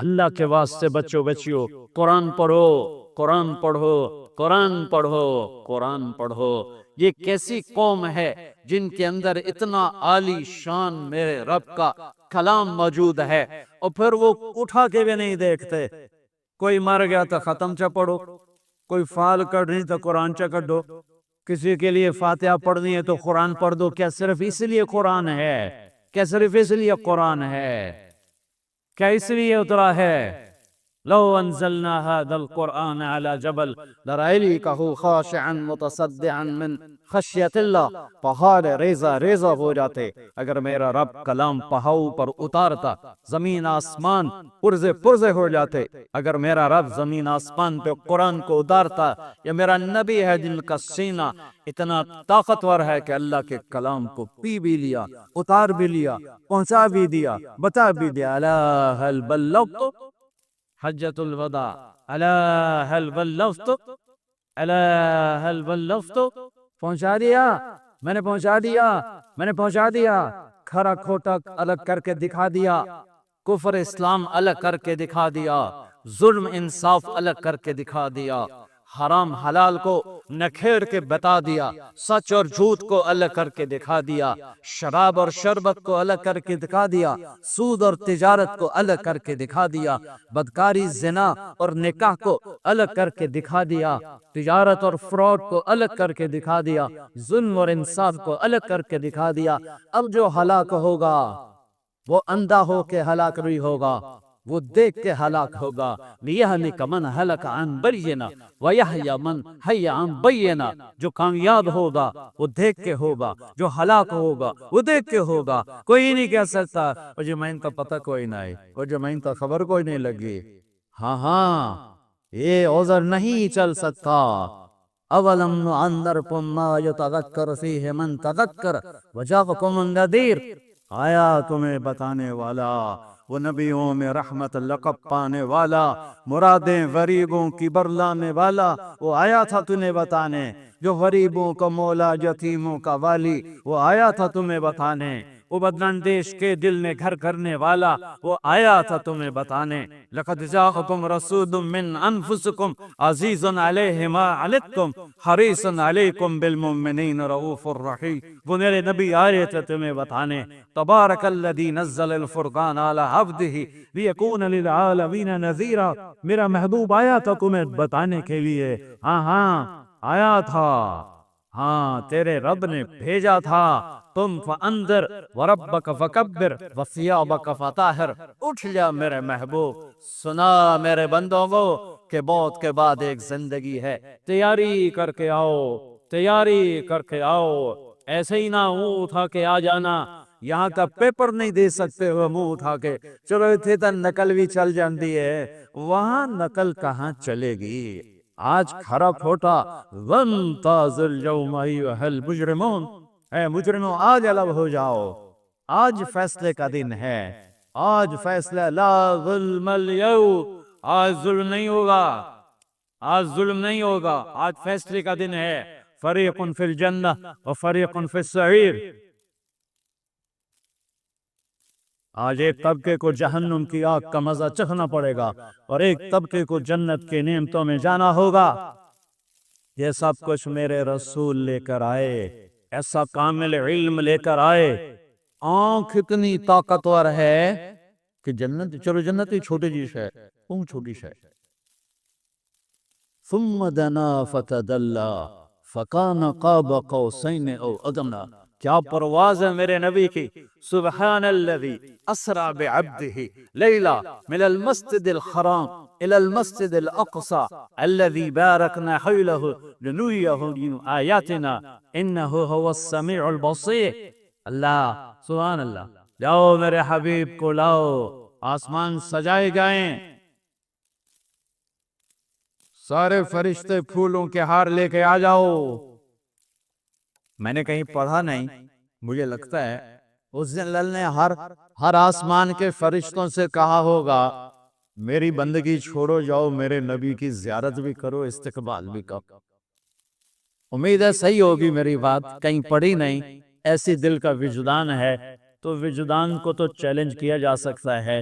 اللہ کے واسطے بچوں بچیوں قرآن پڑھو، قرآن پڑھو، قرآن پڑھو، قرآن پڑھو۔ یہ کیسی قوم ہے جن کے اندر اتنا عالی شان میرے رب کا کلام موجود ہے، اور پھر وہ اٹھا کے بھی نہیں دیکھتے۔ کوئی مر گیا تو ختم چا پڑھو، کوئی فال کرنی تو قرآن چا کڈو، کسی کے لیے فاتحہ پڑھنی ہے تو قرآن پڑھ دو۔ کیا صرف اس لیے قرآن ہے؟ کیا صرف اس لیے قرآن ہے؟ کیا اس لیے اترا ہے؟ لو انزلنا هذا القرآن على جبل لرأيته خاشعا متصدعا من خشیت اللہ، پہاڑ ریزہ ریزہ ہو جاتے اگر میرا رب کلام پہاڑوں پر اتارتا، زمین آسمان پرزے پرزے ہو جاتے اگر میرا رب زمین آسمان پہ قرآن کو اتارتا۔ یا میرا نبی ہے جن کا سینہ اتنا طاقتور ہے کہ اللہ کے کلام کو پی بھی لیا، اتار بھی لیا، پہنچا بھی دیا، بتا بھی دیا۔ الا هل بلغت حجت الوداع، الا هل بلغت، الا هل بلغت، پہنچا دیا، میں نے پہنچا دیا، میں نے پہنچا دیا۔ کھرا کھوٹا الگ کر کے دکھا دیا، کفر اسلام الگ کر کے دکھا دیا، ظلم انصاف الگ کر کے دکھا دیا، حرام حلال کو نکھیر کے بتا دیا، سچ اور جھوٹ کو الگ کر کے دکھا دیا، شراب اور شربت کو الگ کر کے دکھا دیا، سود اور تجارت کو الگ کر کے دکھا دیا، بدکاری زنا اور نکاح کو الگ کر کے دکھا دیا، تجارت اور فراڈ کو الگ کر کے دکھا دیا، ظلم اور انصاف کو الگ کر کے دکھا دیا۔ اب جو ہلاک ہوگا وہ اندھا ہو کے ہلاک نہیں ہوگا، وہ دیکھ کے ہلاک ہوگا۔ لِيَهْلِكَ مَنْ هَلَكَ عَنْ بَيِّنَةٍ وَيَحْيَىٰ مَنْ حَيَّ عَنْ بَيِّنَةٍ۔ جو کامیاب ہوگا وہ دیکھ کے ہوگا، جو ہلاک ہوگا وہ دیکھ کے ہوگا۔ کوئی نہیں کہہ سکتا مجھے میں ان کا پتہ کوئی نہ ہے، مجھے میں ان کا خبر کوئی نہیں لگی۔ ہاں ہاں، یہ عذر نہیں چل سکتا۔ اولم نعمرکم ما یتذکر فیہ من تذکر وجاءکم النذیر۔ آیا تمہیں بتانے والا، وہ نبیوں میں رحمت لقب پانے والا، مرادیں غریبوں کی برلانے والا، وہ آیا تھا تمہیں بتانے۔ جو غریبوں کا مولا، یتیموں کا والی، وہ آیا تھا تمہیں بتانے۔ وہ بداندیش کے دل میں گھر کرنے والا، وہ آیا تھا تمہیں بتانے۔ لقد جاءکم رسول من انفسکم عزیز علیہ ما عنتم حریص علیکم بالمؤمنین رؤوف الرحیم۔ وہ میرے نبی آئے تھے تمہیں بتانے۔ تبارک الذی نزل الفرقان علی عبدہ لیکون للعالمین نذیرا۔ میرا محبوب آیا تھا تمہیں بتانے کے لیے۔ ہاں ہاں آیا تھا، ہاں تیرے رب نے بھیجا تھا۔ تم فانذر وربک فکبر وثیابک فطہر۔ اٹھ جا میرے محبوب، سنا میرے بندوں کو کہ موت کے بعد ایک زندگی ہے، تیاری کر کے آؤ، تیاری کر کے آؤ۔ ایسے ہی نہ منہ اٹھا کے آ جانا، یہاں کا پیپر نہیں دے سکتے ہو منہ اٹھا کے، چلو اتنے تک نقل بھی چل جاندی ہے، وہاں نقل کہاں چلے گی؟ آج کھرا کھوٹا وَامْتَازُوا الْيَوْمَ أَيُّهَا الْمُجْرِمُونَ، اے مجرموں آج الگ ہو جاؤ، آج فیصلے کا دن ہے، آج فیصلہ لا ظلم اليوم، آج ظلم نہیں ہوگا، آج ظلم نہیں ہوگا، آج فیصلے کا دن ہے۔ فریق فی الجنہ وفریق فی السعیر۔ آج ایک طبقے کو جہنم کی آگ کا مزہ چکھنا پڑے گا اور ایک طبقے کو جنت کے نعمتوں میں جانا ہوگا۔ یہ سب کچھ میرے رسول لے کر آئے، ایسا کامل علم لے کر آئے، آنکھ اتنی طاقتور ہے کہ جنت، چلو جنت ہی چھوٹی چیز ہے، کون چھوٹی ہے۔ ثم دنا فتدلى فكان قاب قوسين او ادنى۔ کیا پرواز ہے میرے نبی کی۔ سبحان الذي اسرى بعبده ليلا من المسجد الحرام الى المسجد الاقصى الذي باركنا حوله لنريه من آياتنا انه هو السميع البصير۔ اللہ، سبحان اللہ، لاؤ میرے حبیب کو لاؤ، آسمان سجائے گئے، سارے فرشتے پھولوں کے ہار لے کے آ جاؤ۔ میں نے کہیں پڑھا نہیں، مجھے لگتا ہے اس دن اللہ نے ہر آسمان کے فرشتوں سے کہا ہوگا میری بندگی چھوڑو، جاؤ میرے نبی کی زیارت بھی کرو، استقبال بھی کرو۔ امید ہے صحیح ہوگی میری بات، کہیں پڑھی نہیں، ایسی دل کا وجدان ہے تو وجدان کو تو چیلنج کیا جا سکتا ہے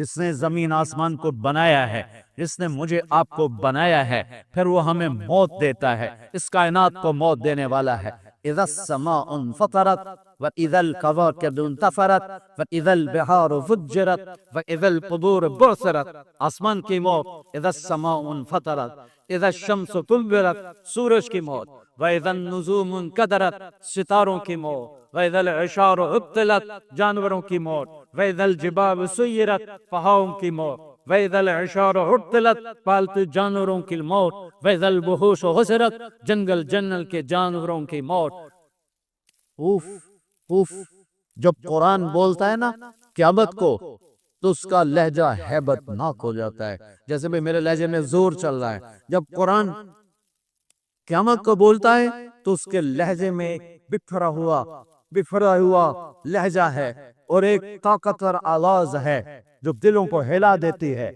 جس نے زمین آسمان کو بنایا ہے، جس نے مجھے آپ کو بنایا ہے، پھر وہ ہمیں موت دیتا ہے، اس کائنات کو موت دینے والا ہے۔ اذا السماء انفطرت واذا الكواكب انتثرت واذا البحار فجرت واذا القبور بعثرت، آسمان کی موت، اذا السماء انفطرت، اذا الشمس كورت، سورج کی موت، واذا النجوم انكدرت، ستاروں کی موت، واذا العشار عطلت، جانوروں کی موت، واذا الجبال سيرت، پہاڑوں کی موت، واذا العشار عطلت، پالتو جانوروں کی موت، واذا الوحوش حشرت، جنگل جنگل کے جانوروں کی موت۔ اوف اوف، جب قرآن بولتا ہے نا قیامت کو تو اس کا لہجہ ہیبت ناک ہو جاتا ہے، جیسے بھی میرے لہجے میں زور چل رہا ہے۔ جب قرآن قیامت کو بولتا ہے تو اس کے لہجے میں بکھرا ہوا لہجہ ہے اور ایک طاقتور آواز ہے جو دلوں کو ہلا دیتی ہے۔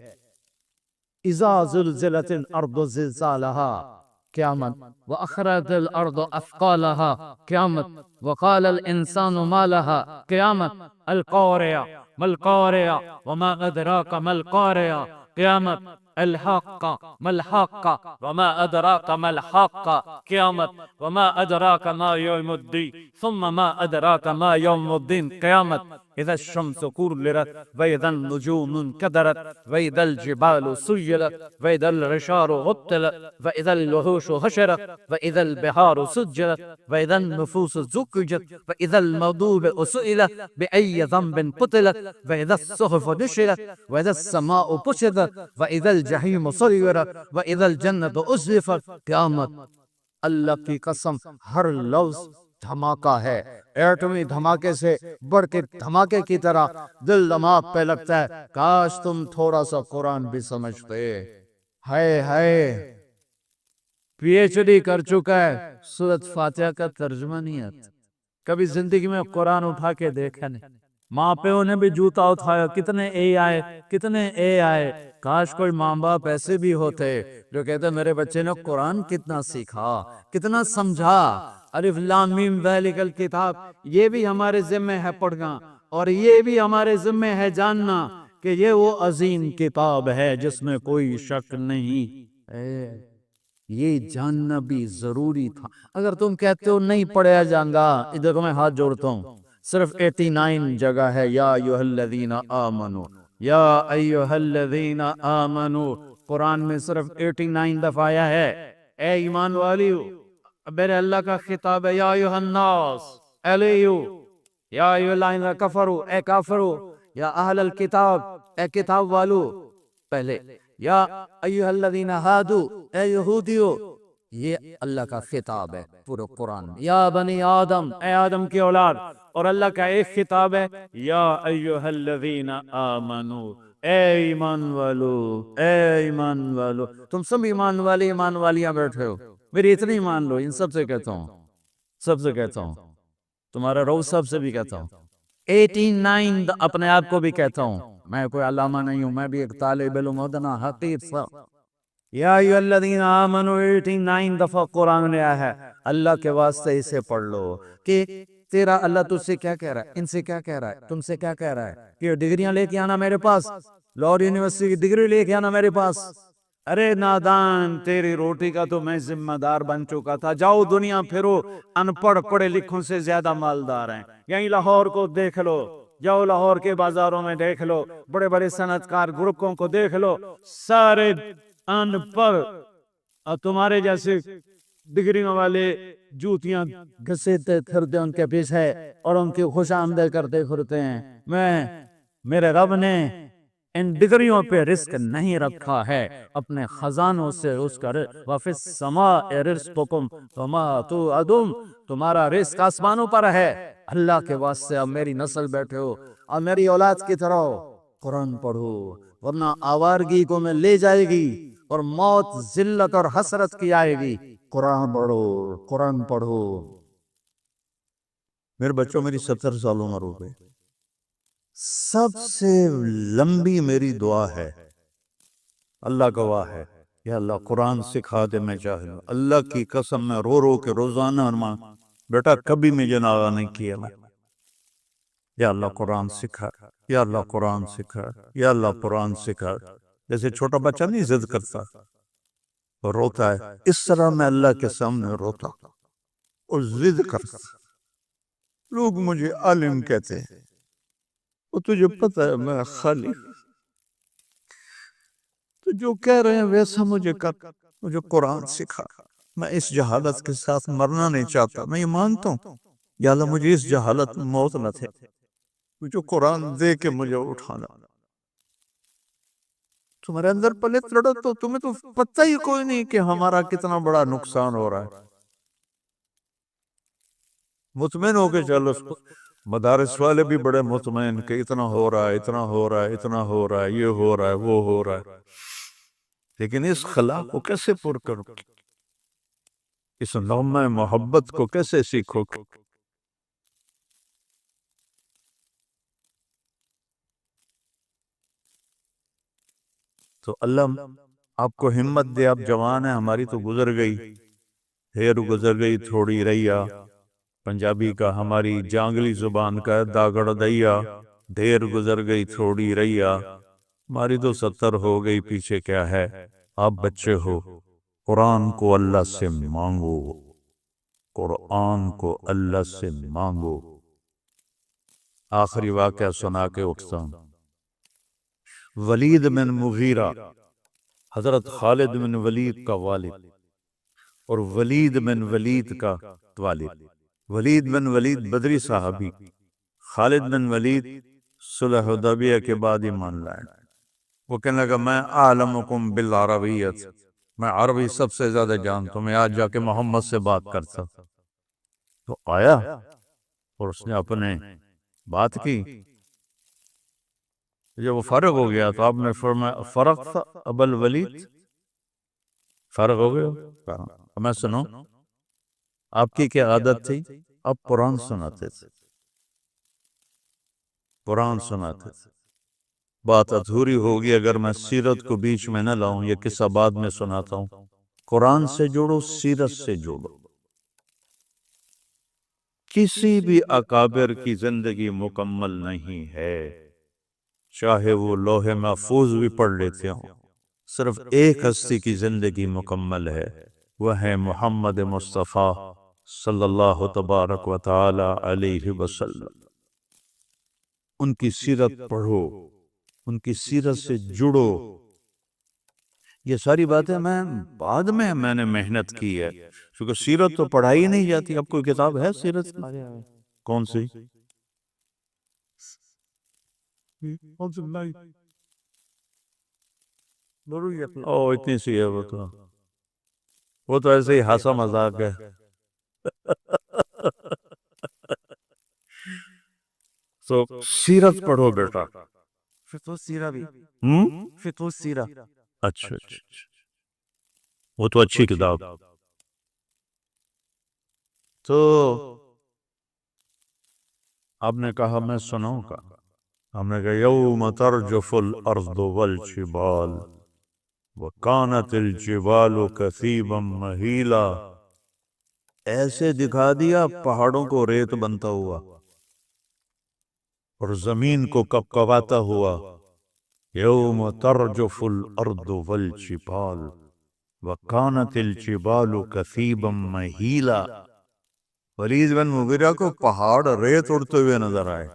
اذا زلزلت الارض زلزالها، قیامت، واخرجت الارض اثقالها، قیامت، وقال الانسان ما لها، قیامت، القارعة ما القارعة وما ادراك ما القارعة، قیامت، الحاقة ما الحاقة وما ادراك ما الحاقة، قیامت، وما ادراك ما يوم الدين ثم ما ادراك ما يوم الدين، قیامت، اذا الشمس كورت واذا النجوم انكدرت واذا الجبال سيرت واذا العشار عطلت واذا الوحوش حشرت واذا البحار سجرت واذا النفوس زكجت واذا الموءودة سئلت بأي ذنب قتلت واذا الصحف نشرت واذا السماء كشطت واذا الجحيم سعرت واذا الجنة أزلفت، قیامت۔ اللہ کی قسم ہر لفظ دھماکہ ہے، ایٹمی دھماکے سے بڑھ کے دھماکے کی طرح دل دماغ پہ لگتا ہے۔ کاش تم تھوڑا سا قرآن بھی سمجھتے۔ ہائے پی ایچ ڈی کر چکا ہے، سورۃ فاتحہ کا ترجمہ نہیں آتا، کبھی زندگی میں قرآن اٹھا کے دیکھا نہیں۔ ماں پیوں نے بھی جوتا اٹھایا، کتنے اے آئے۔ کاش کوئی ماں باپ ایسے بھی ہوتے جو کہتے میرے بچے نے قرآن کتنا سیکھا، کتنا سمجھا۔ الف لام میم ذالک الکتاب، یہ بھی ہمارے ذمہ ہے پڑھنا، اور یہ بھی ہمارے ذمہ ہے جاننا کہ یہ وہ عظیم کتاب ہے جس میں کوئی شک نہیں۔ یہ جاننا بھی ضروری تھا۔ اگر تم کہتے ہو نہیں پڑھا جائے گا، ادھر میں ہاتھ جوڑتا ہوں، صرف 89 جگہ ہے یا ایھا الذین آمنو، یا ایھا الذین آمنو، قرآن میں صرف 89 دفعہ آیا ہے۔ اے ایمان والیو، میرے اللہ کا خطاب ہے، یا ایھا الناس، الیو، یا ایھا الذین کفروا، اے کافرو، یا اہل الکتاب، اے کتاب والو، پہلے یا ایھا الذین ہادو، اے یہودیو، یہ اللہ کا خطاب ہے پورے قرآن میں۔ یا بنی آدم، اے آدم کی اولاد، اور اللہ کا ایک خطاب ہے، یا ایھا الذین آمنو، اے ایمان والو، اے ایمان والو۔ تم سب ایمان والے ایمان والیاں بیٹھے ہو، میری اتنی مان لو، ان سب سے کہتا ہوں، تمہارا رو سب سے بھی کہتا ہوں، 89 اپنے آپ کو بھی کہتا ہوں، میں کوئی علامہ نہیں ہوں، میں بھی ایک طالب علم ادنا حقیر سا۔ یا ایھا الذین آمنو 89 دفعہ قرآن میں آیا ہے۔ اللہ کے واسطے اسے پڑھ لو کہ تیرا اللہ تجھ سے کیا کہہ رہا ہے، ان سے کیا کہہ رہا ہے، تم سے کیا کہہ رہا ہے کہ ڈگریاں لے کے آنا میرے پاس، لاہور یونیورسٹی کی ڈگری لے کے آنا میرے پاس۔ ارے نادان، تیری روٹی کا تو میں ذمہ دار بن چکا تھا۔ جاؤ دنیا پھرو، ان پڑھ پڑھے لکھوں سے زیادہ مالدار ہیں۔ یہیں لاہور کو دیکھ لو، جاؤ لاہور کے بازاروں میں دیکھ لو، بڑے بڑے صنعت کار گروپوں کو دیکھ لو، سارے ان پڑھ، اور تمہارے جیسے ڈگریوں والے جوتیاں گھسیٹتے پھرتے ان کے پیچھے اور ان کی خوش آمدید کرتے پھرتے ہیں۔ میرے رب نے ان ڈگریوں پہ رزق نہیں رکھا ہے، اپنے خزانوں سے اس کا وَفِي السَّمَاءِ رِزْقُكُمْ وَمَا تُوعَدُونَ، تمہارا رزق آسمانوں پر ہے۔ اللہ کے واسطے اب میری نسل بیٹھے ہو اور میری اولاد کی طرح قرآن پڑھو، ورنہ آوارگی کو میں لے جائے گی اور موت ذلت اور حسرت کی آئے گی۔ قرآن پڑھو۔ میرے بچوں، میری 70 سال عمر ہو گئی، سب سے لمبی میری دعا ہے، اللہ گواہ ہے، یا اللہ قرآن سکھا دے، میں جاہل۔ اللہ کی قسم میں رو رو کے روزانہ بیٹا کبھی مجھے ناغہ نہیں کیا، یا اللہ قرآن سکھا، یا اللہ قرآن سکھا، یا اللہ قرآن سکھا۔ جیسے چھوٹا بچہ نہیں ضد کرتا اور روتا ہے، اس طرح میں اللہ کے سامنے روتا اور ضد کرتا۔ لوگ مجھے عالم کہتے ہیں، اور تجھے پتہ ہے میں خالی، تو جو کہہ رہے ہیں ویسا مجھے کر، مجھے قرآن سکھا۔ میں اس جہالت کے ساتھ مرنا نہیں چاہتا، میں یہ مانتا ہوں یا اللہ مجھے اس جہالت میں موت نہ تھے، مجھے قرآن دے کے مجھے اٹھانا۔ تمہارے اندر پلے لڑا تو تمہیں تو پتہ ہی کوئی نہیں کہ ہمارا کتنا بڑا نقصان ہو رہا ہے۔ مطمئن ہو کے چلو، مدارس والے بھی بڑے مطمئن کہ اتنا ہو رہا ہے، اتنا ہو رہا ہے، اتنا ہو رہا ہے، یہ ہو رہا ہے، وہ ہو رہا ہے، لیکن اس خلا کو کیسے پر کرو، اس نغمہ محبت کو کیسے سیکھو؟ تو اللہ آپ کو ہمت دے، آپ جوان ہیں، ہماری تو گزر گئی، ہیر گزر گئی تھوڑی رہیا، پنجابی کا ہماری جانگلی زبان کا ہے داگڑ دیا، دیر گزر گئی تھوڑی رہیا، ہماری تو 70 ہو گئی، پیچھے کیا ہے، آپ بچے ہو، قرآن کو اللہ سے مانگو، قرآن کو اللہ سے مانگو۔ آخری واقعہ سنا کے اٹھتا ہوں۔ ولید بن مغیرہ حضرت خالد بن ولید کا والد، اور ولید بن ولید کا والد، ولید بن ولید بدری صحابی، خالد بن ولید صلح حدیبیہ کے بعد ایمان لائے۔ وہ کہنے لگا میں اعلمکم بالعربیت، میں عربی سب سے زیادہ جانتا ہوں، میں آج جا کے محمد سے بات کرتا۔ تو آیا اور اس نے اپنے بات کی، جب وہ فارغ ہو گیا تو آپ نے فرمایا فرغت ابا الولید، فارغ ہو گیا؟ میں سنو، آپ کی کیا عادت تھی؟ آپ قرآن سناتے تھے، قرآن سناتے تھے۔ بات ادھوری ہوگی اگر میں سیرت کو بیچ میں نہ لاؤں، یہ قصہ بعد میں سناتا ہوں۔ قرآن سے جوڑو، سیرت سے جوڑو۔ کسی بھی اکابر کی زندگی مکمل نہیں ہے، چاہے وہ لوح محفوظ بھی پڑھ لیتے ہوں، صرف ایک ہستی کی زندگی مکمل ہے، وہ ہے محمد مصطفیٰ صلی اللہ تبارک و تعالی علیہ وسلم۔ ان کی سیرت پڑھو، ان کی سیرت سے جڑو۔ یہ ساری باتیں بعد میں نے محنت کی ہے، کیونکہ سیرت تو پڑھائی نہیں جاتی۔ اب کوئی کتاب ہے سیرت کی؟ کون سی؟ اتنی سی ہے، وہ تو ایسے ہی ہنسا مذاق ہے۔ تو سیرت پڑھو بیٹا، فقہ سیرہ بھی، فقہ سیرہ۔ اچھا، وہ تو اچھی کتاب۔ تو آپ نے کہا میں سناؤں گا؟ ہم نے کہا یوم ترجف الارض والجبال وکانت الجبال کثیبا مہیلا، ایسے دکھا دیا پہاڑوں کو ریت بنتا ہوا اور زمین کو کپکپاتا ہوا۔ یوم ترجف الارض والجبال وکانت الجبال کثیبا مہیلا، ولید بن مغیرہ کو پہاڑ ریت اڑتے ہوئے نظر آئے۔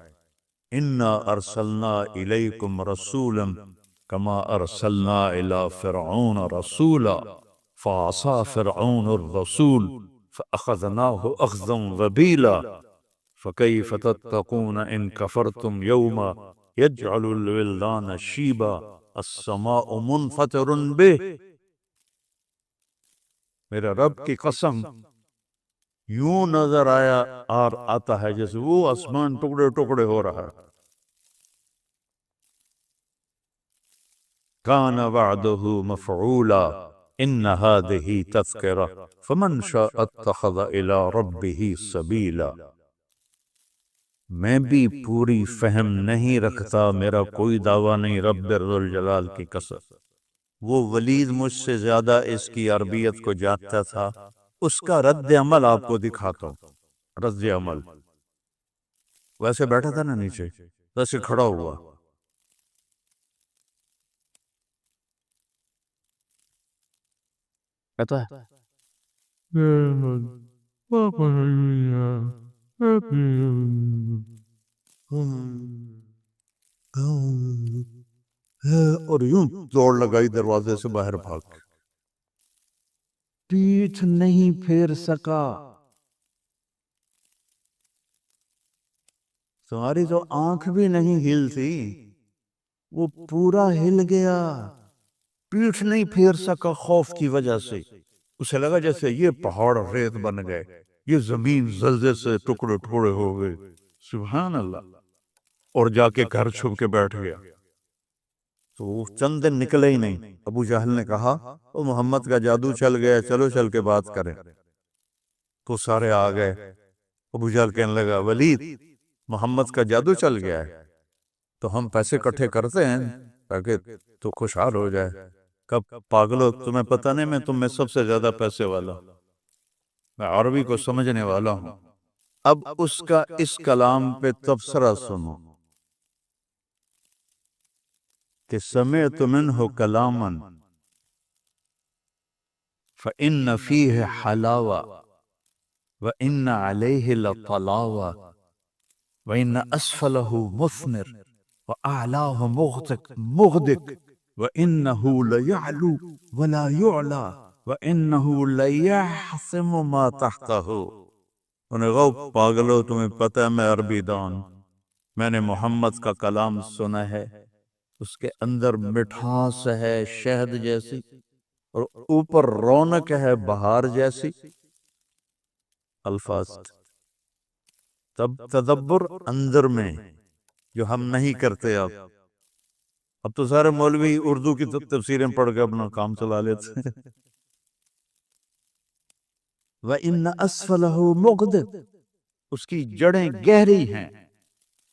انا ارسلنا الیکم رسولا کما ارسلنا الی فرعون رسولا فعصى فرعون الرسول فاخذناه اخذا وبیلا فکیف تتقون ان کفرتم یوما یجعل الولدان شیبا السماء منفطر به، میرے رب کی قسم یوں نظر آتا ہے جیسے وہ آسمان ٹکڑے ٹکڑے ہو رہا ہے۔ کان وعدہ مفعولا ان هذه تذکرہ فمن شاء اتخذ الى ربہ سبیلا۔ میں بھی پوری فہم نہیں رکھتا، میرا کوئی دعویٰ نہیں، رب ذوالجلال کی قسم۔ وہ ولید مجھ سے زیادہ اس کی عربیت کو جانتا تھا، اس کا رد عمل آپ کو دکھاتا ہوں۔ رد عمل ویسے بیٹھا تھا نا نیچے، ویسے کھڑا ہوا، کہتا ہے اور یوں دوڑ لگائی دروازے سے باہر بھاگ کے۔ پیٹھ نہیں پھیر سکا، تمہاری تو آنکھ بھی نہیں ہلتی، وہ پورا ہل گیا، پیٹھ نہیں پھیر سکا خوف کی وجہ سے۔ اسے لگا جیسے یہ پہاڑ ریت بن گئے، یہ زمین زلزلے سے ٹکڑے ٹکڑے ہو گئے، سبحان اللہ۔ اور جا کے گھر چھپ کے بیٹھ گیا۔ تو وہ چند دن نکلے ہی نہیں۔ ابو جہل نے کہا وہ محمد کا جادو چل گیا، چلو چل کے بات کریں۔ تو سارے آ گئے۔ ابو جہل کہنے لگا ولید محمد کا جادو چل گیا ہے تو ہم پیسے اکٹھے کرتے ہیں تاکہ تو خوشحال ہو جائے۔ کب پاگلو، تمہیں پتہ نہیں میں تم میں سب سے زیادہ پیسے والا ہوں، میں عربی کو سمجھنے والا ہوں۔ اب اس کا اس کلام پہ تبصرہ سنو کہ سمعت منہ کلاما فإن فیہ حلاوہ وإن علیہ لطلاوہ وإن أسفله مثمر وأعلاه مغدق وإنه ليعلو ولا يعلى وإنه ليحسم ما تحته۔ انہیں غو پاگلو، تمہیں پتہ ہے میں عربی دان، میں نے محمد کا کلام سنا ہے، اس کے اندر مٹھاس ہے شہد جیسی، اور اوپر رونق ہے بہار جیسی۔ الفاظ تب تدبر اندر میں جو ہم نہیں کرتے۔ اب تو سارے مولوی اردو کی تفسیریں پڑھ کے اپنا کام چلا لیتے ہیں۔ وَإِنَّ أَسْفَلَهُ مُغْدِقٌ، اس کی جڑیں گہری ہیں،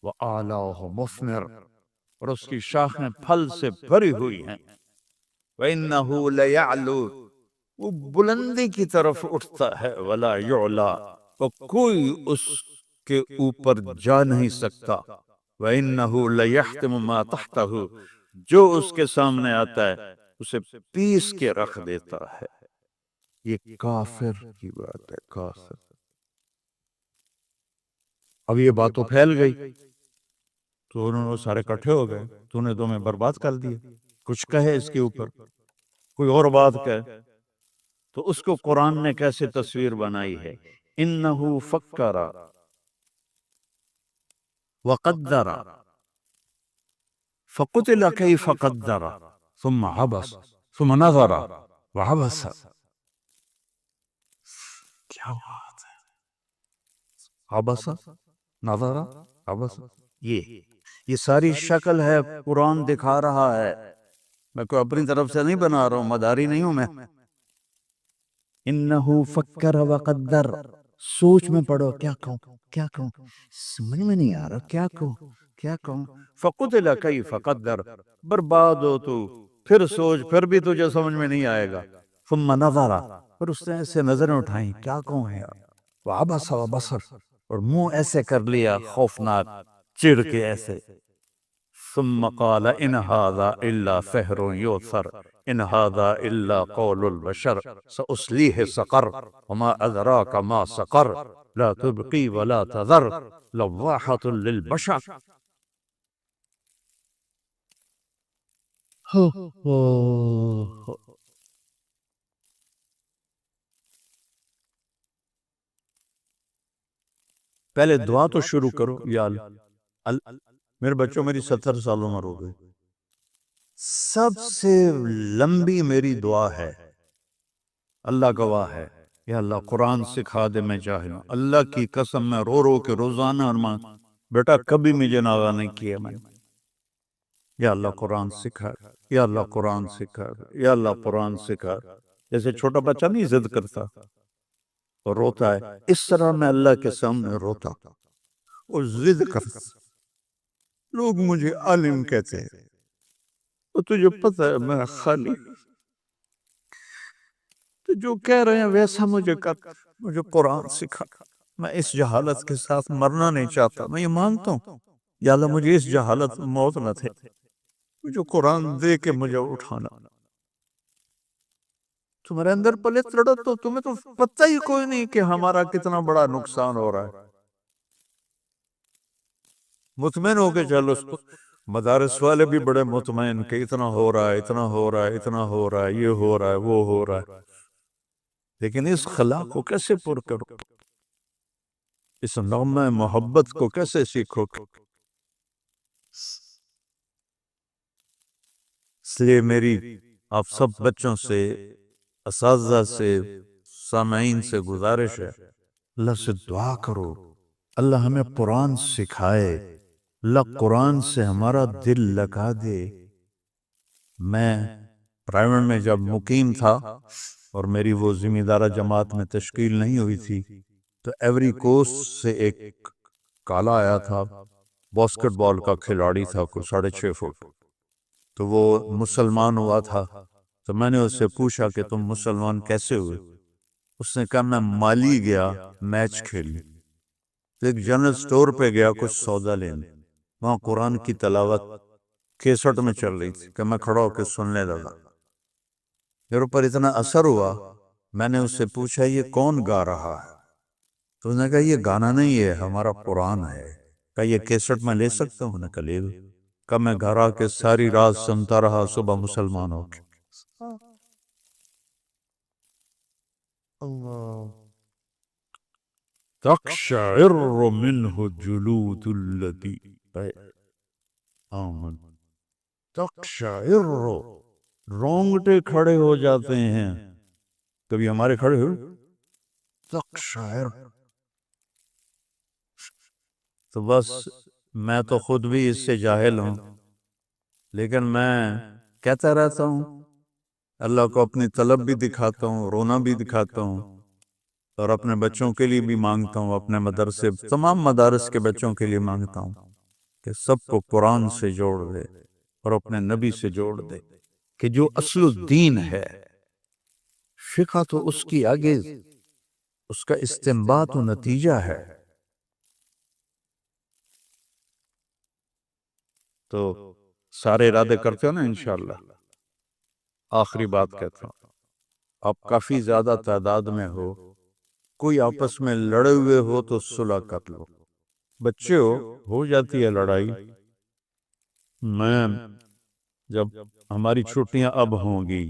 وَأَعْلَاهُ مُثْمِرٌ، اور اس کی شاخیں پھل سے بھری ہوئی ہیں، وَإِنَّهُ لَيَعْلُو، وہ بلندی کی طرف اٹھتا ہے، وَلَا يُعْلَى، اور کوئی اس کے اوپر جا نہیں سکتا، وَإِنَّهُ لَيَحْتِمُ مَا تَحْتَهُ، جو اس کے سامنے آتا ہے اسے پیس کے رکھ دیتا ہے۔ یہ کافر کی بات ہے، کافر۔ اب یہ بات تو پھیل گئی تو انہوں نے سارے کٹھے ہو گئے، تو نے تمہیں برباد کر دیا، کچھ کہے اس کے اوپر، کوئی اور بات کہے۔ تو اس کو قرآن نے کیسے تصویر بنائی ہے، انہو فکر وقدر فقتل کیف قدر ثم عبس ثم نظر وعبس۔ کیا بات ہے، عبس نظر عبس، یہ ساری شکل ہے، قرآن دکھا رہا ہے، میں کوئی اپنی طرف سے نہیں بنا رہا ہوں، مداری نہیں ہوں میں۔ انہو فکر وقدر، سوچ میں پڑھو، کیا کہوں کیا کہوں، سمجھ میں نہیں آ رہا، کیا کہوں کیا کہوں۔ فقتل کیف قدر، برباد ہو تو، پھر سوچ، پھر بھی تجھے سمجھ میں نہیں آئے گا۔ ثم نظر، پھر اس نے ایسے نظریں اٹھائیں، کیا کہوں ہے، وعبس وبصر، اور منہ ایسے کر لیا خوفناک، چڑ کے ایسے۔ ثم قال ان هذا الا سحر یؤثر ان هذا الا قول البشر سأصلیہ سقر وما ادراک ما سقر لا تبقی ولا تذر لواحة للبشر۔ پہلے دعا تو شروع کرو، یا اللہ، میرے بچوں میری 70 سال عمر ہو گئی، سب سے لمبی میری دعا ہے، اللہ گواہ ہے، یا اللہ قرآن سکھا دے، میں جاہل ہوں، اللہ کی قسم میں رو رو کے روزانہ ارمان، بیٹا کبھی مجھے ناغہ نہیں کیا میں، یا اللہ قرآن سکھا، یا اللہ قرآن سکھا، یا اللہ قرآن سکھا۔ جیسے چھوٹا بچہ نہیں ضد کرتا اور روتا ہے، اس طرح میں اللہ کے سامنے روتا اور ضد کرتا۔ لوگ مجھے عالم کہتے ہیں، اور تجھے پتہ ہے میں خالی، تو جو کہہ رہے ہیں ویسا مجھے کر، مجھے قرآن سکھا۔ میں اس جہالت کے ساتھ مرنا نہیں چاہتا. میں یہ مانتا ہوں یا اللہ مجھے اس جہالت میں موت نہ تھے، جو قرآن دے کے مجھے اٹھانا. تمہارے اندر پلت لڑا تو تمہیں تو پتہ ہی کوئی نہیں کہ ہمارا کتنا بڑا نقصان ہو رہا ہے. مطمئن ہو کے چلو. اس کو مدارس والے بھی بڑے مطمئن کہ اتنا ہو رہا ہے، اتنا ہو رہا ہے، اتنا ہو رہا ہے، یہ ہو رہا ہے، وہ ہو رہا ہے. لیکن اس خلا کو کیسے پر کرو؟ اس نغمہ محبت کو کیسے سیکھو؟ اس لیے میری آپ سب بچوں سے، اساتذہ سے، سامعین سے گزارش ہے، اللہ سے دعا کرو اللہ ہمیں قرآن سکھائے، اللہ قرآن سے ہمارا دل لگا دے. میں پرائیویٹ میں جب مقیم تھا اور میری وہ ذمہ دارہ جماعت میں تشکیل نہیں ہوئی تھی تو ایوری کوسٹ سے ایک کالا آیا تھا، باسکٹ بال کا کھلاڑی تھا، کوئی 6.5 فٹ. تو وہ مسلمان ہوا تھا. تو میں نے اس سے پوچھا کہ تم مسلمان کیسے ہوئے؟ اس نے کہا میں مالی گیا میچ کھیلنے، تو ایک جنرل سٹور پہ گیا کچھ سودا لینے، وہاں قرآن کی تلاوت کیسٹ میں چل رہی تھی کہ میں کھڑا ہو کے سننے لگا. میرے اوپر اتنا اثر ہوا، میں نے اس سے پوچھا یہ کون گا رہا ہے؟ تو اس نے کہا یہ گانا نہیں ہے، ہمارا قرآن ہے. کہا یہ کیسٹ میں لے سکتا ہوں؟ نے کہا لے لو. کہ میں گھر آ کے ساری رات سنتا رہا، صبح مسلمان ہو کے. تقشعر منه جلود الذین آمنوا. تقشعر، رونگٹے کھڑے ہو جاتے ہیں. کبھی ہمارے کھڑے ہو؟ تقشعر. تو بس میں تو خود بھی اس سے جاہل ہوں، لیکن میں کہتا رہتا ہوں، اللہ کو اپنی طلب بھی دکھاتا ہوں، رونا بھی دکھاتا ہوں، اور اپنے بچوں کے لیے بھی مانگتا ہوں، اپنے مدرسے تمام مدارس کے بچوں کے لیے مانگتا ہوں کہ سب کو قرآن سے جوڑ دے اور اپنے نبی سے جوڑ دے، کہ جو اصل الدین ہے. فقہ تو اس کی آگے اس کا استنباط و نتیجہ ہے. تو سارے ارادے کرتے ہو نا انشاءاللہ. آخری بات کہتا ہوں، آپ کافی زیادہ تعداد میں ہو، کوئی آپس میں لڑے ہوئے ہو تو صلح کر لو. بچے ہو جاتی ہے لڑائی. میں جب ہماری چھٹیاں اب ہوں گی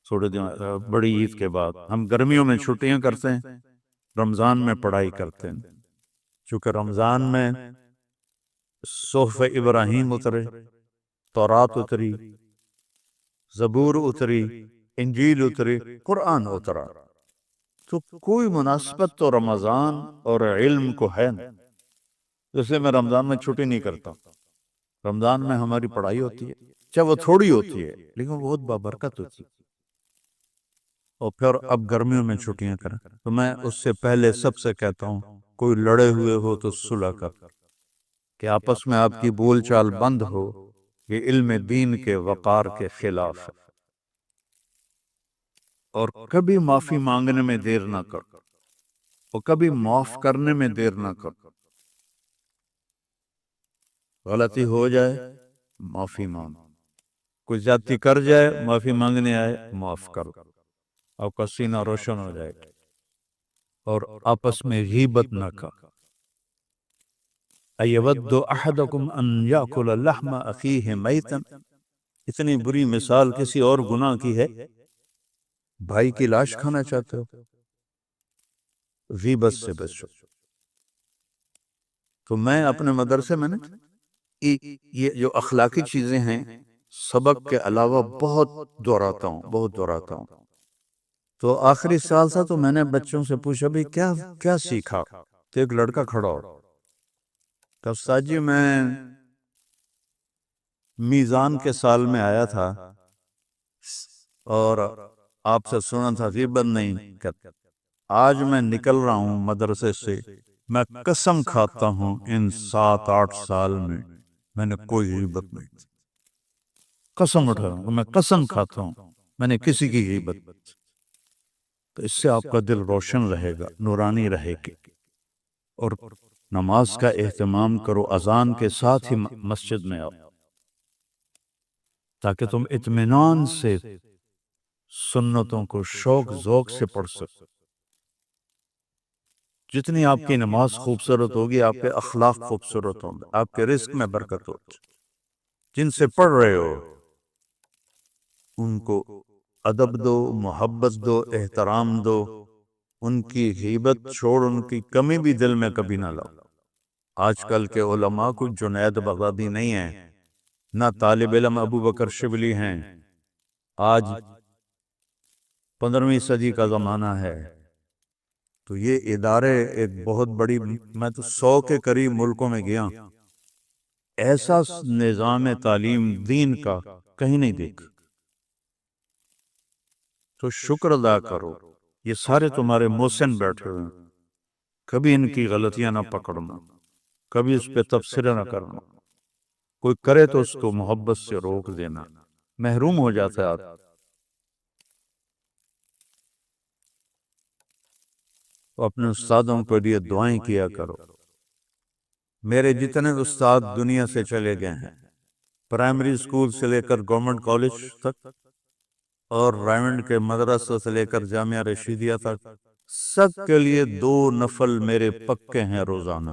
تھوڑے دن بڑی عید کے بعد، ہم گرمیوں میں چھٹیاں کرتے ہیں، رمضان میں پڑھائی کرتے ہیں. چونکہ رمضان میں صحف ابراہیم اترے، تورات اتری، زبور اتری، انجیل اتری، قرآن اترا، تو کوئی مناسبت تو رمضان اور علم کو ہے نا. جیسے میں رمضان میں چھٹی نہیں کرتا، رمضان میں ہماری پڑھائی ہوتی ہے، چاہے وہ تھوڑی ہوتی ہے لیکن وہ بہت بابرکت ہوتی ہے. اور پھر اب گرمیوں میں چھٹیاں کریں تو میں اس سے پہلے سب سے کہتا ہوں کوئی لڑے ہوئے ہو تو صلح کر، کہ آپس میں آپ کی بول چال بند ہو. یہ علم دین کے وقار کے خلاف ہے. اور کبھی معافی مانگنے میں دیر نہ کر، اور کبھی معاف کرنے میں دیر نہ کر. غلطی ہو جائے معافی مانگ، کوئی زیادتی کر جائے معافی مانگنے آئے معاف کرو، آپ کا سینہ روشن ہو جائے گا. اور آپس میں غیبت نہ کر. ایود احدکم ان یاکل لحم اخیہ میتا، اتنی بری مثال کسی اور گناہ کی ہے؟ بھائی کی لاش کھانا چاہتے ہو؟ غیبت سے بچو. تو میں اپنے مدرسے میں یہ جو اخلاقی چیزیں ہیں سبق کے علاوہ بہت دہراتا ہوں. تو آخری سال تھا تو میں نے بچوں سے پوچھا بھی کیا سیکھا؟ تو ایک لڑکا کھڑا ہو، کہ استاد جی میں میزان کے سال میں آیا تھا اور آپ سے سنا تھا غیبت نہیں کرتے. آج میں نکل رہا ہوں مدرسے سے، میں قسم کھاتا ہوں ان 7-8 سال میں نے کوئی غیبت نہیں کی. قسم اٹھا رہا ہوں، میں قسم کھاتا ہوں میں نے کسی کی غیبت نہیں کی. تو اس سے آپ کا دل روشن رہے گا، نورانی رہے گی۔ اور نماز کا اہتمام کرو، اذان کے ساتھ ہی مسجد میں آؤ، تاکہ تم اطمینان سے سنتوں کو شوق ذوق سے پڑھ سکو۔ جتنی آپ کی نماز خوبصورت ہوگی، آپ کے اخلاق خوبصورت ہوں گے، آپ کے رزق میں برکت ہوگی۔ جن سے پڑھ رہے ہو ان کو ادب دو، محبت دو، احترام دو، ان کی غیبت چھوڑ، ان کی کمی بھی دل میں کبھی نہ لاؤ۔ آج کل کے علماء کو جنید بغدادی نہیں ہیں، نہ طالب علم ابو بکر شبلی ہیں۔ آج 15ویں صدی کا زمانہ ہے، تو یہ ادارے ایک بہت بڑی، میں تو 100 کے قریب ملکوں میں گیا، ایسا نظام تعلیم دین کا کہیں نہیں دیکھا۔ تو شکر ادا کرو، یہ سارے تمہارے محسن بیٹھے ہوئے ہیں، کبھی ان کی غلطیاں نہ پکڑنا، کبھی اس پہ تبصرہ نہ کرنا، کوئی کرے تو اس کو محبت سے روک دینا، محروم ہو جاتا ہے آدمی۔ اپنے استادوں کے لیے دعائیں کیا کرو۔ میرے جتنے استاد دنیا سے چلے گئے ہیں، پرائمری اسکول سے لے کر گورنمنٹ کالج تک، اور رائمنڈ کے مدرسہ سے لے کر جامعہ رشیدیہ تک، سب کے لیے 2 نفل میرے پکے ہیں روزانہ،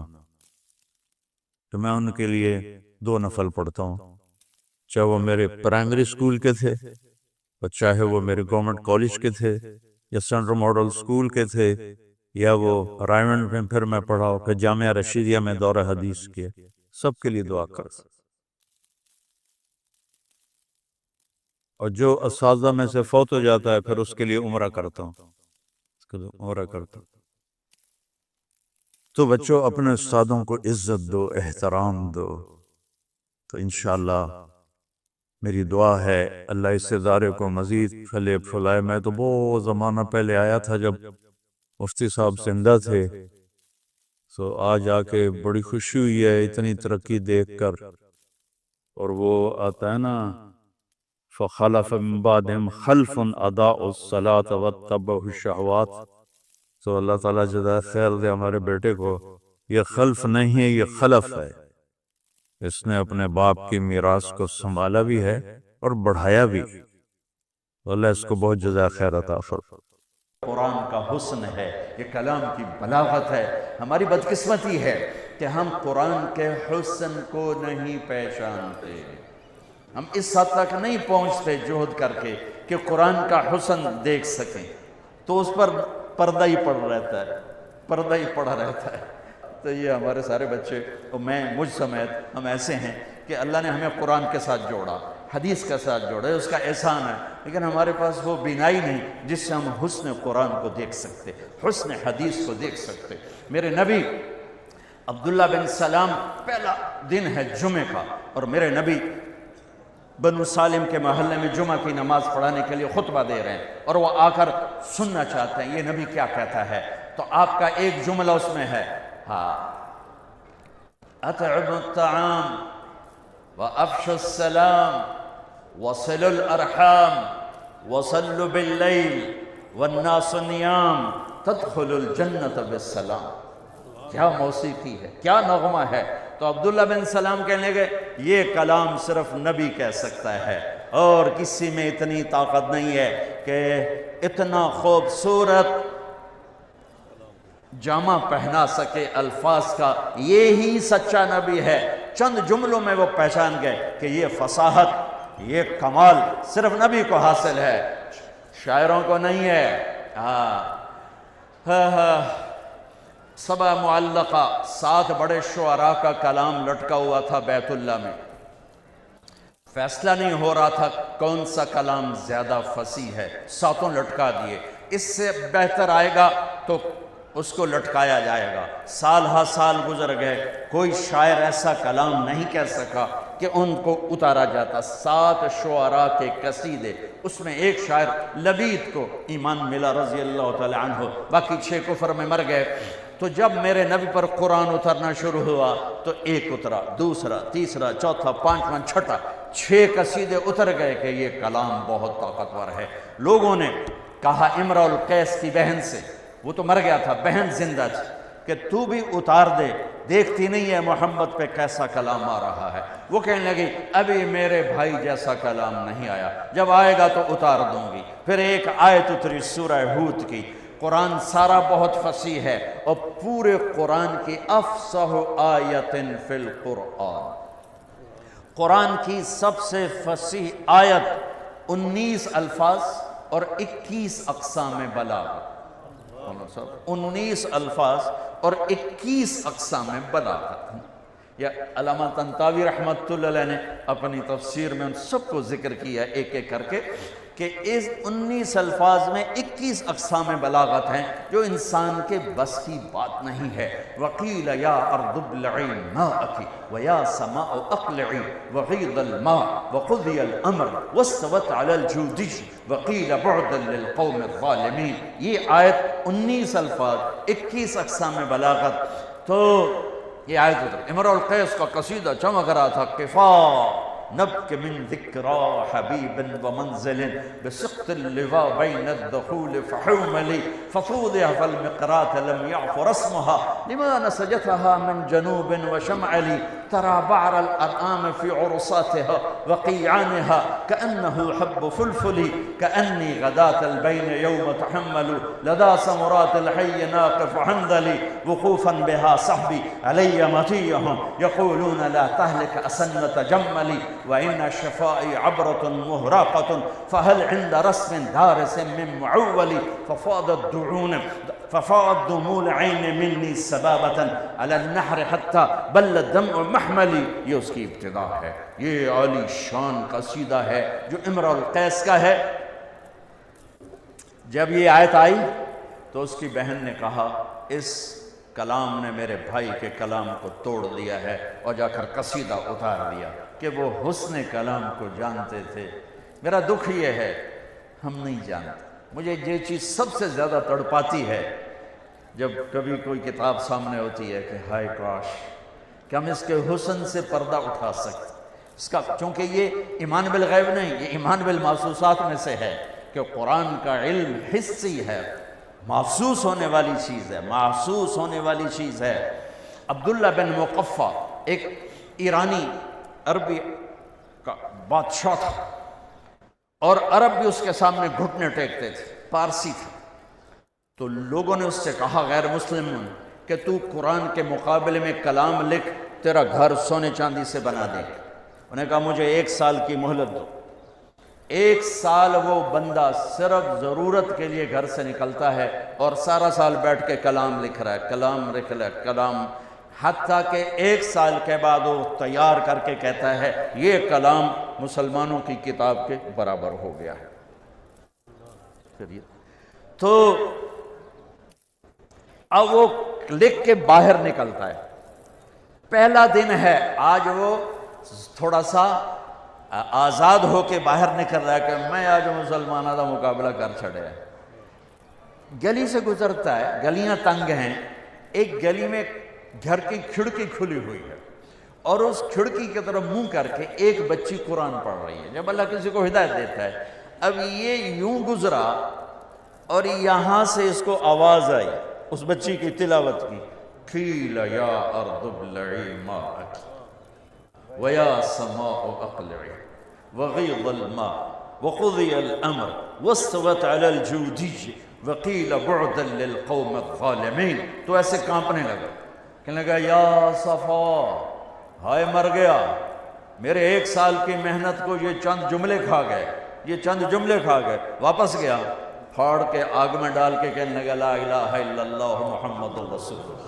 تو میں ان کے لیے 2 نفل پڑھتا ہوں، چاہے وہ میرے پرائمری اسکول کے تھے، اور چاہے وہ میرے گورنمنٹ کالج کے تھے، یا سینٹرل ماڈل اسکول کے تھے، یا وہ رائمنڈ میں پھر میں پڑھا، پھر جامعہ رشیدیہ میں دورہ حدیث کیا، سب کے لیے دعا کر۔ اور جو اساتذہ میں سے فوت ہو جاتا ہے، پھر اس کے لیے عمرہ کرتا ہوں، تو بچوں اپنے استادوں کو عزت دو، احترام دو، تو انشاءاللہ میری دعا ہے اللہ اس ادارے کو مزید پھلے پھلائے۔ میں تو بہت زمانہ پہلے آیا تھا جب مفتی صاحب زندہ تھے، تو آج آ کے بڑی خوشی ہوئی ہے اتنی ترقی دیکھ کر۔ اور وہ آتا ہے نا، فَخَلَفَ مِن بَعْدِهِمْ خَلْفٌ أَضَاعُوا الصَّلَاةَ وَاتَّبَعُوا الشَّهَوَاتِ۔ تو اللہ تعالیٰ جزائے خیر دے ہمارے بیٹے کو، یہ خلف نہیں ہے، یہ خلف ہے۔ اس نے اپنے باپ کی میراث کو سنبھالا بھی ہے اور بڑھایا بھی، اللہ اس کو بہت جزائے خیر عطا فرمائے۔ قرآن کا حسن ہے، یہ کلام کی بلاغت ہے۔ ہماری بدقسمتی ہے کہ ہم قرآن کے حسن کو نہیں پہچانتے، ہم اس حد تک نہیں پہنچتے جہد کر کے کہ قرآن کا حسن دیکھ سکیں، تو اس پر پردہ ہی پڑا رہتا ہے۔ تو یہ ہمارے سارے بچے، اور میں مجھ سمیت، ہم ایسے ہیں کہ اللہ نے ہمیں قرآن کے ساتھ جوڑا، حدیث کے ساتھ جوڑا، اس کا احسان ہے، لیکن ہمارے پاس وہ بینائی نہیں جس سے ہم حسن قرآن کو دیکھ سکتے، حسن حدیث کو دیکھ سکتے۔ میرے نبی عبداللہ بن سلام، پہلا دن ہے جمعہ کا، اور میرے نبی بنو سالم کے محلے میں جمعہ کی نماز پڑھانے کے لیے خطبہ دے رہے ہیں، اور وہ آ کر سننا چاہتے ہیں یہ نبی کیا کہتا ہے۔ تو آپ کا ایک جملہ اس میں ہے، اطعموا الطعام وافشوا السلام وصلوا الارحام وصلوا باللیل والناس نیام تدخلوا الجنة بالسلام۔ کیا موسیقی ہے، کیا نغمہ ہے۔ تو عبداللہ بن سلام کہنے لگے یہ کلام صرف نبی کہہ سکتا ہے، اور کسی میں اتنی طاقت نہیں ہے کہ اتنا خوبصورت جامہ پہنا سکے الفاظ کا، یہی سچا نبی ہے۔ چند جملوں میں وہ پہچان گئے کہ یہ فصاحت، یہ کمال صرف نبی کو حاصل ہے، شاعروں کو نہیں ہے۔ سبع معلقہ، 7 بڑے شعراء کا کلام لٹکا ہوا تھا بیت اللہ میں، فیصلہ نہیں ہو رہا تھا کون سا کلام زیادہ فصیح ہے، 7 لٹکا دیے، اس سے بہتر آئے گا تو اس کو لٹکایا جائے گا۔ سال ہا سال گزر گئے، کوئی شاعر ایسا کلام نہیں کہہ سکا کہ ان کو اتارا جاتا۔ 7 شعراء کے قصیدے، اس میں ایک شاعر لبید کو ایمان ملا رضی اللہ تعالی عنہ، باقی 6 کفر میں مر گئے۔ تو جب میرے نبی پر قرآن اترنا شروع ہوا تو ایک اترا، دوسرا، تیسرا، چوتھا، 5واں، 6واں، 6 قصیدے اتر گئے کہ یہ کلام بہت طاقتور ہے۔ لوگوں نے کہا امرؤ القیس کی بہن سے، وہ تو مر گیا تھا، بہن زندہ تھی، کہ تو بھی اتار دے، دیکھتی نہیں ہے محمد پہ کیسا کلام آ رہا ہے۔ وہ کہنے لگی ابھی میرے بھائی جیسا کلام نہیں آیا، جب آئے گا تو اتار دوں گی۔ پھر ایک آیت اتری سورہ ہود کی۔ قرآن سارا بہت فصیح ہے، اور پورے قرآن کی افصح آیت فی القرآن، قرآن کی سب سے فصیح آیت 19 الفاظ اور 21 اقسام بلاغت، 19 الفاظ اور 21 اقسام بلاغت۔ یا علامہ طنطاوی رحمۃ اللہ علیہ نے اپنی تفسیر میں ان سب کو ذکر کیا ایک ایک کر کے، کہ اس 19 الفاظ میں 21 اقسام بلاغت ہیں جو انسان کے بس کی بات نہیں ہے۔ وَقِيلَ يَا أَرْضُ ابْلَعِي مَاءَكِ وَيَا سَمَاءُ أَقْلِعِي وَغِيضَ الْمَاءُ وَقُضِيَ الْأَمْرُ وَاسْتَوَتْ عَلَى الْجُودِيِّ وَقِيلَ بُعْدًا لِلْقَوْمِ الظَّالِمِينَ۔ یہ آیت 19 الفاظ 21 اقسام بلاغت۔ تو یہ آیت اتر، امرؤ القیس کا قصیدہ چمک رہا تھا، کفا نبک من ذکرا حبیب ومنزل بسقط اللواء بین الدخول فحوملی ففوضع فالمقرات لم يعفر اسمها لما نسجتها من جنوب وشمعلی ترى بعر الأرآم في عرصاتها وقيعانها كأنه حب فلفل كأني غداة البين يوم تحمل لدى سمرات الحي ناقف حنظلي وقوفا بها صحبي علي مطيهم يقولون لا تهلك أسنة جملي وإن شفائي عبرة مهراقة فهل عند رسم دارس من معول ففاض دموع العين مني سبابة على النحر حتى بل الدمع محملي۔ یہ اس کی ابتدا ہے، یہ عالی شان قصیدہ ہے جو امرؤ القیس کا ہے۔ جب یہ آیت آئی تو اس کی بہن نے کہا اس کلام نے میرے بھائی کے کلام کو توڑ دیا ہے، اور جا کر قصیدہ اتار دیا کہ وہ حسن کلام کو جانتے تھے۔ میرا دکھ یہ ہے ہم نہیں جانتے۔ مجھے یہ چیز سب سے زیادہ تڑپاتی ہے جب کبھی کوئی کتاب سامنے ہوتی ہے کہ ہائے کاش کہ ہم اس کے حسن سے پردہ اٹھا سکتے اس کا، چونکہ یہ ایمان بالغیب نہیں، یہ ایمان بالمحسوسات میں سے ہے کہ قرآن کا علم حسی ہے، محسوس ہونے والی چیز ہے، محسوس ہونے والی چیز ہے۔ عبداللہ بن مقفع ایک ایرانی عربی کا بادشاہ تھا، اور عرب بھی اس کے سامنے گھٹنے ٹیکتے تھے، پارسی تھا۔ تو لوگوں نے اس سے کہا غیر مسلم کہ تو قرآن کے مقابلے میں کلام لکھ، تیرا گھر سونے چاندی سے بنا دے۔ انہوں نے کہا مجھے 1 سال کی مہلت دو۔ 1 سال وہ بندہ صرف ضرورت کے لیے گھر سے نکلتا ہے اور سارا سال بیٹھ کے کلام لکھ رہا ہے، کلام لکھ رہا ہے، کلام، حتیٰ کہ 1 سال کے بعد وہ تیار کر کے کہتا ہے یہ کلام مسلمانوں کی کتاب کے برابر ہو گیا ہے۔ تو اب وہ لکھ کے باہر نکلتا ہے، پہلا دن ہے آج، وہ تھوڑا سا آزاد ہو کے باہر نکل رہا ہے کہ میں آج مسلمانوں کا مقابلہ کر چھڑے ہے۔ گلی سے گزرتا ہے، گلیاں تنگ ہیں، ایک گلی میں گھر کی کھڑکی کھلی ہوئی ہے، اور اس کھڑکی کی طرف منہ کر کے ایک بچی قرآن پڑھ رہی ہے۔ جب اللہ کسی کو ہدایت دیتا ہے، اب یہ یوں گزرا اور یہاں سے اس کو آواز آئی اس بچی کی تلاوت کی، قیل یا ارض ابلعی ماءک ویا سماء اقلعی وغیض الماء وقضی الامر واستوت علی الجودی وقیل بعدا للقوم الظالمین۔ تو ایسے کانپنے لگا، کہنے لگا یا صفا، ہائے مر گیا، میرے 1 سال کی محنت کو یہ چند جملے کھا گئے، یہ چند جملے کھا گئے۔ واپس گیا، پھاڑ کے آگ میں ڈال کے کہنے لگا لا الہ الا اللہ محمد الرسول اللہ۔